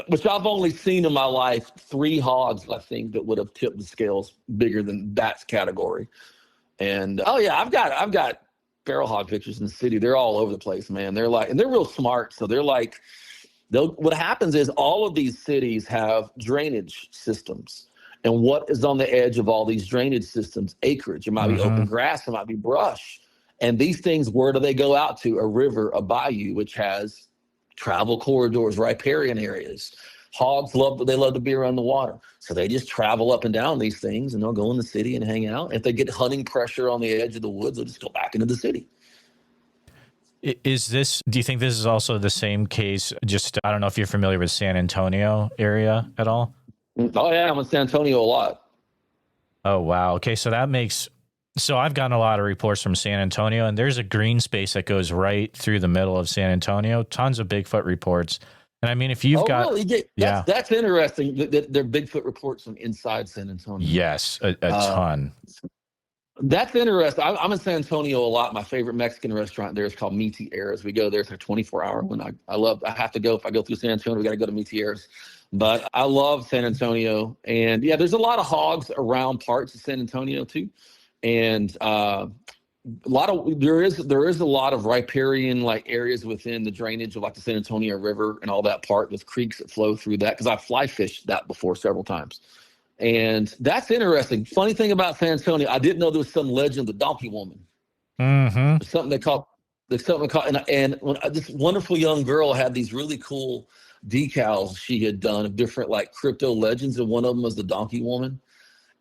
which I've only seen in my life 3 hogs, I think, that would have tipped the scales bigger than that category. And oh yeah, I've got feral hog pictures in the city. They're all over the place, man. They're real smart. So they're like. What happens is all of these cities have drainage systems. And what is on the edge of all these drainage systems? Acreage. It might be open grass. It might be brush. And these things, where do they go out to? A river, a bayou, which has travel corridors, riparian areas. Hogs love to be around the water. So they just travel up and down these things, and they'll go in the city and hang out. If they get hunting pressure on the edge of the woods, they'll just go back into the city. Do you think this is also the same case? I don't know if you're familiar with San Antonio area at all. Oh yeah, I'm in San Antonio a lot. Oh wow. Okay. So I've gotten a lot of reports from San Antonio, and there's a green space that goes right through the middle of San Antonio. Tons of Bigfoot reports. And I mean, if you've really? That's interesting. There are Bigfoot reports from inside San Antonio. Yes, a ton. That's interesting. I'm in San Antonio a lot. My favorite Mexican restaurant there is called Mi Tierra's. We go there. It's a 24-hour one. I have to go. If I go through San Antonio, we got to go to Mi Tierra's. But I love San Antonio. And yeah, there's a lot of hogs around parts of San Antonio too. And there is a lot of riparian like areas within the drainage of like the San Antonio River and all that part with creeks that flow through that, because I've fly fished that before several times. And that's interesting. Funny thing about San Antonio, I didn't know there was some legend of the donkey woman. There's something they call, and when this wonderful young girl had these really cool decals she had done of different like crypto legends, and one of them was the donkey woman.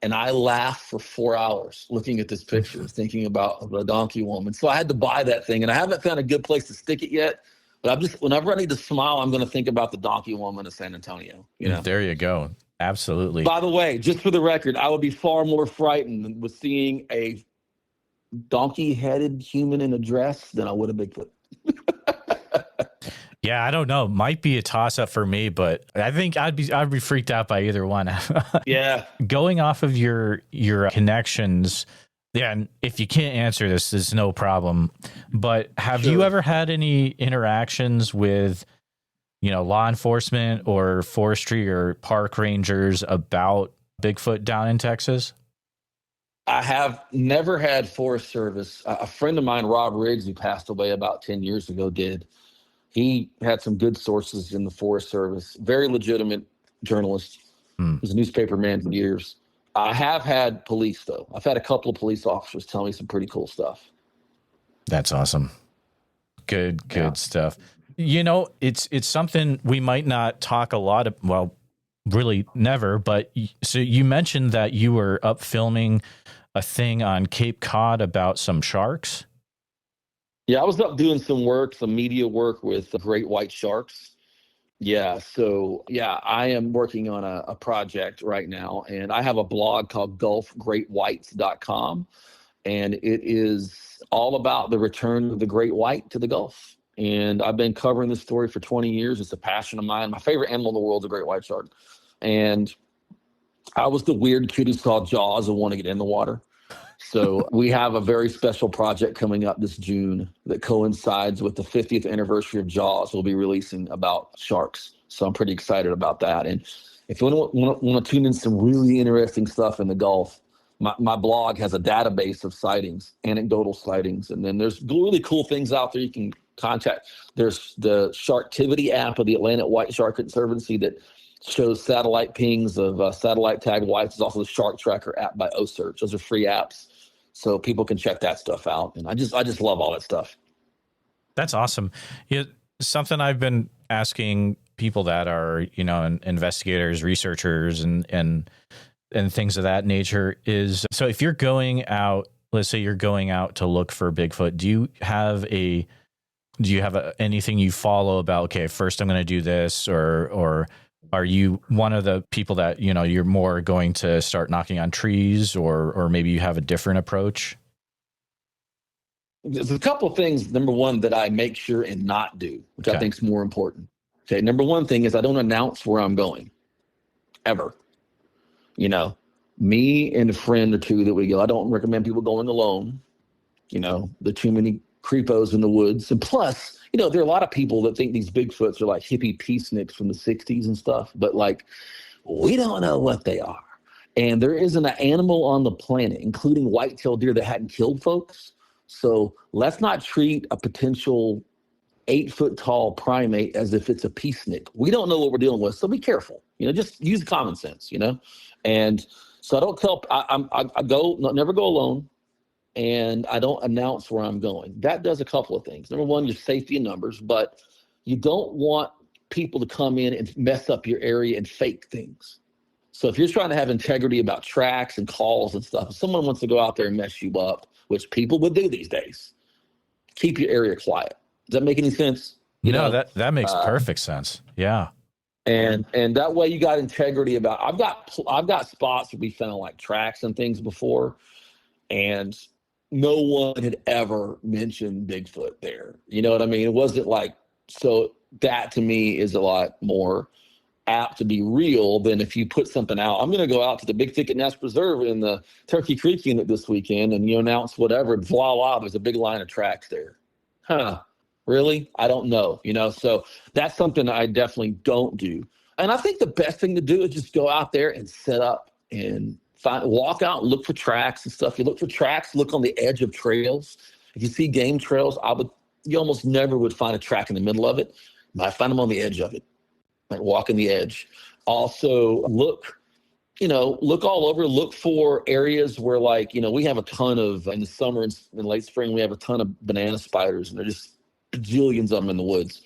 And I laughed for 4 hours looking at this picture, thinking about the donkey woman. So I had to buy that thing, and I haven't found a good place to stick it yet. But whenever I need to smile, I'm going to think about the donkey woman of San Antonio. There you go. Absolutely. By the way, just for the record, I would be far more frightened with seeing a donkey-headed human in a dress than I would a Bigfoot. Yeah, I don't know. Might be a toss up for me, but I think I'd be freaked out by either one. Yeah. Going off of your connections, yeah, and if you can't answer this, is no problem. But have you Sure. ever had any interactions with, law enforcement or forestry or park rangers about Bigfoot down in Texas? I have never had Forest Service. A friend of mine, Rob Riggs, who passed away about 10 years ago, did. He had some good sources in the Forest Service, very legitimate journalist. Hmm, He was a newspaper man for years. I have had police, though. I've had a couple of police officers tell me some pretty cool stuff. that's awesome. Good Yeah. stuff. It's something we might not talk a lot of, well, really never, but so you mentioned that you were up filming a thing on Cape Cod about some sharks. Yeah, I was up doing some work, some media work with the great white sharks. Yeah, so yeah, I am working on a project right now, and I have a blog called gulfgreatwhites.com, and it is all about the return of the great white to the Gulf. And I've been covering this story for 20 years. It's a passion of mine. My favorite animal in the world is a great white shark. And I was the weird kid who saw Jaws and wanted to get in the water. So we have a very special project coming up this June that coincides with the 50th anniversary of Jaws. We'll be releasing about sharks. So I'm pretty excited about that. And if you want to tune in some really interesting stuff in the Gulf, my blog has a database of sightings, anecdotal sightings. And then there's really cool things out there you can contact. There's the Sharktivity app of the Atlantic White Shark Conservancy that shows satellite pings of satellite tag whites. There's also the Shark Tracker app by OSearch. Those are free apps, so people can check that stuff out. And I just love all that stuff. That's awesome. Yeah, something I've been asking people that are, investigators, researchers, and things of that nature is, so if you're going out, let's say you're going out to look for Bigfoot, do you have anything you follow about, okay, first I'm going to do this, or are you one of the people that, you're more going to start knocking on trees, or maybe you have a different approach? There's a couple of things, number one, that I make sure and not do, which I think is more important. Okay, number one thing is I don't announce where I'm going, ever. Me and a friend or two that we go. I don't recommend people going alone. There are too many creepos in the woods. And plus, there are a lot of people that think these Bigfoots are like hippie peaceniks from the 60s and stuff. But we don't know what they are. And there isn't an animal on the planet, including white-tailed deer, that hadn't killed folks. So let's not treat a potential 8-foot-tall primate as if it's a peacenik. We don't know what we're dealing with, so be careful. Just use common sense. And so I don't tell. I never go alone, and I don't announce where I'm going. That does a couple of things. Number one, your safety in numbers, but you don't want people to come in and mess up your area and fake things. So if you're trying to have integrity about tracks and calls and stuff, if someone wants to go out there and mess you up, which people would do these days, keep your area quiet. Does that make any sense? That makes perfect sense. Yeah. And that way you got integrity about. I've got spots where we found like tracks and things before, and no one had ever mentioned Bigfoot there. You know what I mean? It wasn't like, so that to me is a lot more apt to be real than if you put something out. I'm going to go out to the Big Thicket Nest Preserve in the Turkey Creek unit this weekend, and you announce whatever, and voila, there's a big line of tracks there. Really? I don't know. So that's something I definitely don't do. And I think the best thing to do is just go out there and set up and walk out and look for tracks and stuff. You look for tracks, look on the edge of trails. If you see game trails, you almost never would find a track in the middle of it. But I find them on the edge of it, like walking the edge. Also look all over, look for areas where we have a ton of, in the summer and late spring, we have a ton of banana spiders, and they're just bajillions of them in the woods.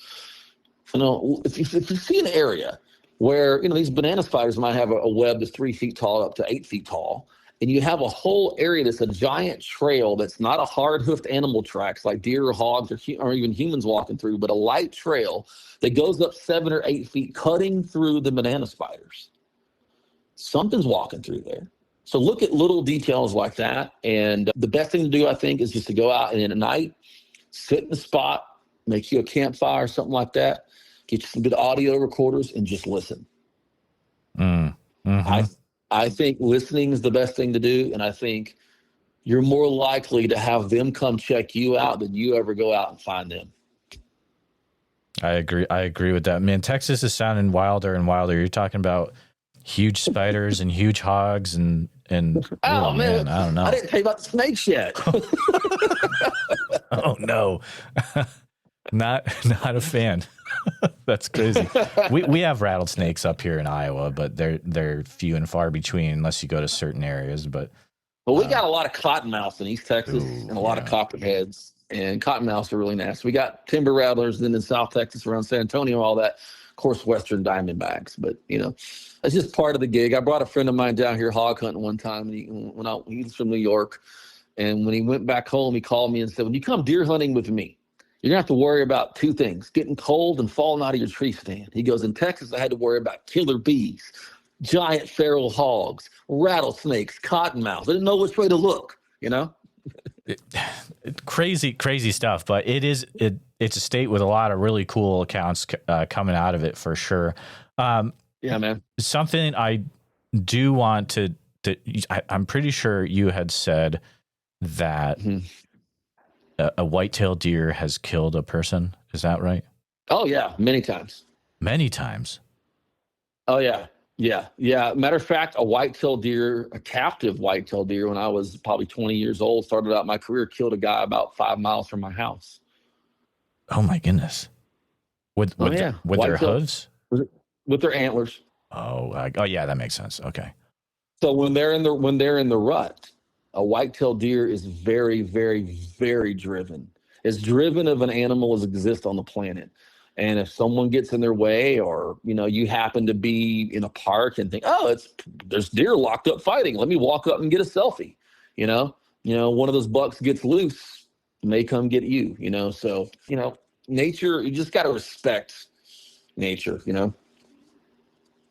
If you see an area where, these banana spiders might have a web that's 3 feet tall up to 8 feet tall, and you have a whole area that's a giant trail that's not a hard-hoofed animal tracks like deer or hogs or even humans walking through, but a light trail that goes up 7 or 8 feet, cutting through the banana spiders. Something's walking through there. So look at little details like that. And the best thing to do, I think, is just to go out and at night, sit in the spot, make you a campfire, something like that. Get you some good audio recorders and just listen. Mm-hmm. I think listening is the best thing to do, and I think you're more likely to have them come check you out than you ever go out and find them. I agree with that. Man, Texas is sounding wilder and wilder. You're talking about huge spiders and huge hogs and oh man, I don't know. I didn't tell you about the snakes yet. Oh no. Not a fan. That's crazy. We have rattlesnakes up here in Iowa, but they're few and far between unless you go to certain areas. But we got a lot of cottonmouths in East Texas and a lot of copperheads, and cottonmouths are really nasty. We got timber rattlers then in South Texas around San Antonio, all that. Of course, Western diamondbacks, but that's just part of the gig. I brought a friend of mine down here hog hunting one time. He's from New York, and when he went back home, he called me and said, "When you come deer hunting with me, you're gonna have to worry about two things: getting cold and falling out of your tree stand." He goes, "In Texas, I had to worry about killer bees, giant feral hogs, rattlesnakes, cottonmouths. I didn't know which way to look, Crazy stuff, but it's a state with a lot of really cool accounts coming out of it for sure. Yeah, man. Something I do want to I'm pretty sure you had said that a white-tailed deer has killed a person. Is that right? Oh yeah, many times. Many times. Oh yeah. Yeah. Matter of fact, a captive white-tailed deer, when I was probably 20 years old, started out my career, killed a guy about 5 miles from my house. Oh my goodness! With their hooves? With their antlers. Oh yeah, that makes sense. Okay. So when they're in the rut, a white-tailed deer is very, very, very driven. As driven of an animal as exists on the planet. And if someone gets in their way, or you happen to be in a park and think, "Oh, there's deer locked up fighting. Let me walk up and get a selfie." One of those bucks gets loose, may come get you. So nature. You just got to respect nature.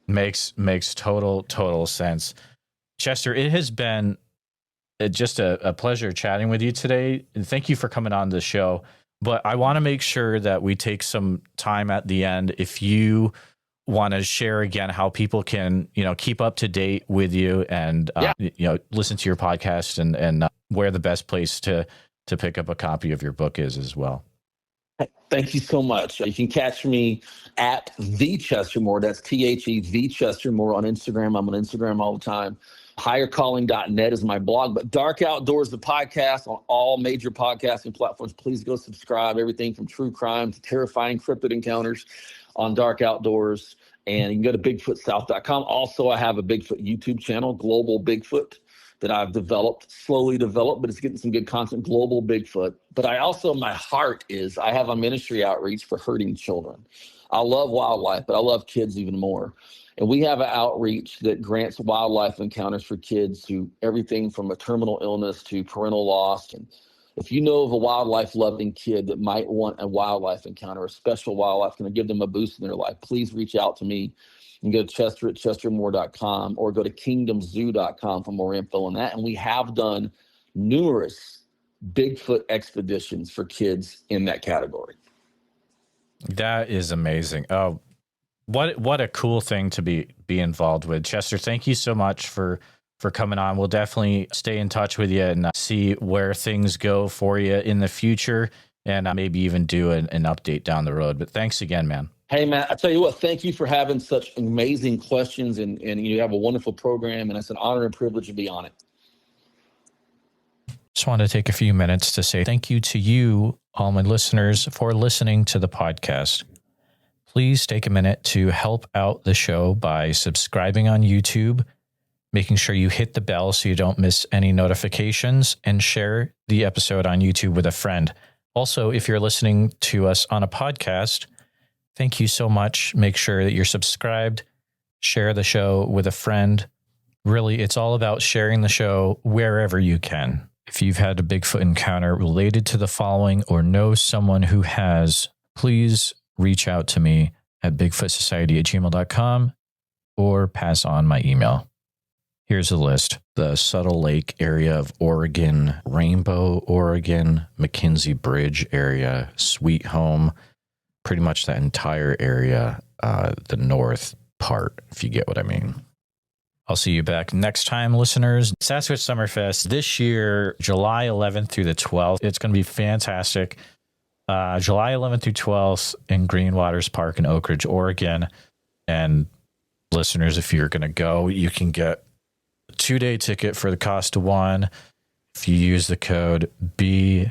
Makes total sense. Chester, it has been just a pleasure chatting with you today. And thank you for coming on the show. But I want to make sure that we take some time at the end. If you want to share again how people can, keep up to date with you and, listen to your podcast and where the best place to pick up a copy of your book is as well. Thank you so much. You can catch me at the Chester Moore. That's THE, the Chester Moore on Instagram. I'm on Instagram all the time. Highercalling.net is my blog, but Dark Outdoors, the podcast on all major podcasting platforms. Please go subscribe. Everything from true crime to terrifying cryptid encounters on Dark Outdoors. And you can go to BigfootSouth.com. Also, I have a Bigfoot YouTube channel, Global Bigfoot, that I've slowly developed, but it's getting some good content, Global Bigfoot. But my heart is I have a ministry outreach for hurting children. I love wildlife, but I love kids even more. And we have an outreach that grants wildlife encounters for kids to everything from a terminal illness to parental loss. And if you know of a wildlife-loving kid that might want a wildlife encounter, a special wildlife, going to give them a boost in their life, please reach out to me. You can go to Chester at chestermoore.com or go to kingdomzoo.com for more info on that. And we have done numerous Bigfoot expeditions for kids in that category. That is amazing. Oh, what a cool thing to be involved with. Chester, thank you so much for coming on. We'll definitely stay in touch with you and see where things go for you in the future, and maybe even do an update down the road. But thanks again, man. Hey, Matt, I tell you what, thank you for having such amazing questions, and you have a wonderful program, and it's an honor and privilege to be on it. Just want to take a few minutes to say thank you to you, all my listeners, for listening to the podcast. Please take a minute to help out the show by subscribing on YouTube, making sure you hit the bell so you don't miss any notifications, and share the episode on YouTube with a friend. Also, if you're listening to us on a podcast, thank you so much. Make sure that you're subscribed, share the show with a friend. Really, it's all about sharing the show wherever you can. If you've had a Bigfoot encounter related to the following or know someone who has, please reach out to me at bigfootsociety@gmail.com or pass on my email. Here's a list. The Subtle Lake area of Oregon, Rainbow, Oregon, McKinsey Bridge area, Sweet Home, pretty much that entire area, the north part, if you get what I mean. I'll see you back next time, listeners. Sasquatch Summerfest this year, July 11th through the 12th. It's going to be fantastic. July 11th through 12th in Green Waters Park in Oak Ridge, Oregon. And listeners, if you're going to go, you can get a 2-day ticket for the cost of one if you use the code BFS,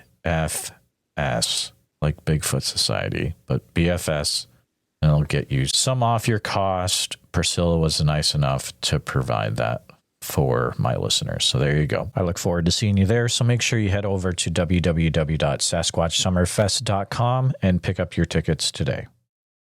like Bigfoot Society, but BFS, and it'll get you some off your cost. Priscilla was nice enough to provide that for my listeners. So there you go. I look forward to seeing you there. So make sure you head over to www.sasquatchsummerfest.com and pick up your tickets today.